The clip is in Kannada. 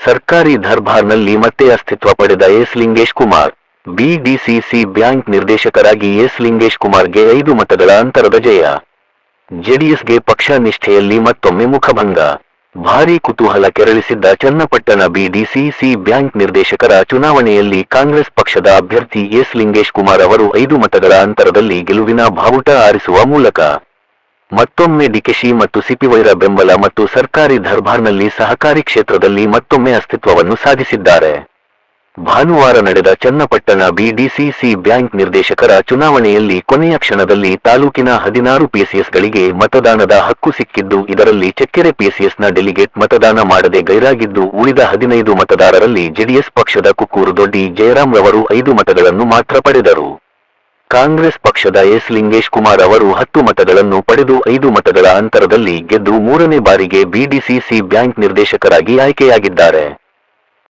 ಸರ್ಕಾರಿ ದರ್ಬಾರ್ನಲ್ಲಿ ಮತ್ತೆ ಅಸ್ತಿತ್ವ ಪಡೆದ S Lingesh Kumar. BDCC bank ನಿರ್ದೇಶಕರಾಗಿ ಎಸ್ ಲಿಂಗೇಶ್ ಕುಮಾರ್ಗೆ 5 ಮತಗಳ ಅಂತರದ ಜಯ. ಜೆಡಿಎಸ್ಗೆ ಪಕ್ಷ ನಿಷ್ಠೆಯಲ್ಲಿ ಮತ್ತೊಮ್ಮೆ ಮುಖಭಂಗ. ಭಾರೀ ಕುತೂಹಲ ಕೆರಳಿಸಿದ್ದ ಚನ್ನಪಟ್ಟಣ ಬಿಡಿಸಿಸಿ ಬ್ಯಾಂಕ್ ನಿರ್ದೇಶಕರ ಚುನಾವಣೆಯಲ್ಲಿ ಕಾಂಗ್ರೆಸ್ ಪಕ್ಷದ ಅಭ್ಯರ್ಥಿ ಎಸ್ ಲಿಂಗೇಶ್ ಕುಮಾರ್ ಅವರು 5 ಮತಗಳ ಅಂತರದಲ್ಲಿ ಗೆಲುವಿನ ಬಾವುಟ ಆರಿಸುವ ಮೂಲಕ ಮತ್ತೊಮ್ಮೆ ಡಿಕೆಶಿ ಮತ್ತು ಸಿಪಿವೈರ ಬೆಂಬಲ ಮತ್ತು ಸರ್ಕಾರಿ ದರ್ಬಾರ್ನಲ್ಲಿ ಸಹಕಾರಿ ಕ್ಷೇತ್ರದಲ್ಲಿ ಮತ್ತೊಮ್ಮೆ ಅಸ್ತಿತ್ವವನ್ನು ಸಾಧಿಸಿದ್ದಾರೆ. ಭಾನುವಾರ ನಡೆದ ಚನ್ನಪಟ್ಟಣ ಬಿಡಿಸಿಸಿ ಬ್ಯಾಂಕ್ ನಿರ್ದೇಶಕರ ಚುನಾವಣೆಯಲ್ಲಿ ಕೊನೆಯ ಕ್ಷಣದಲ್ಲಿ ತಾಲೂಕಿನ 16 ಪಿಎಸ್ಎಸ್ಗಳಿಗೆ ಮತದಾನದ ಹಕ್ಕು ಸಿಕ್ಕಿದ್ದು, ಇದರಲ್ಲಿ ಚಕ್ಕೆರೆ ಪಿಎಸ್ಎಸ್ನ ಡೆಲಿಗೇಟ್ ಮತದಾನ ಮಾಡದೆ ಗೈರಾಗಿದ್ದು, ಉಳಿದ 15 ಮತದಾರರಲ್ಲಿ ಜೆಡಿಎಸ್ ಪಕ್ಷದ ಕುಕ್ಕೂರು ದೊಡ್ಡಿ ಜಯರಾಮ್ ರವರು 5 ಮತಗಳನ್ನು ಮಾತ್ರ ಪಡೆದರು. ಕಾಂಗ್ರೆಸ್ ಪಕ್ಷದ ಎಸ್ ಲಿಂಗೇಶ್ ಕುಮಾರ್ ಅವರು 10 ಮತಗಳನ್ನು ಪಡೆದು 5 ಮತಗಳ ಅಂತರದಲ್ಲಿ ಗೆದ್ದು 3ನೇ ಬಾರಿಗೆ ಬಿಡಿಸಿಸಿ ಬ್ಯಾಂಕ್ ನಿರ್ದೇಶಕರಾಗಿ ಆಯ್ಕೆಯಾಗಿದ್ದಾರೆ.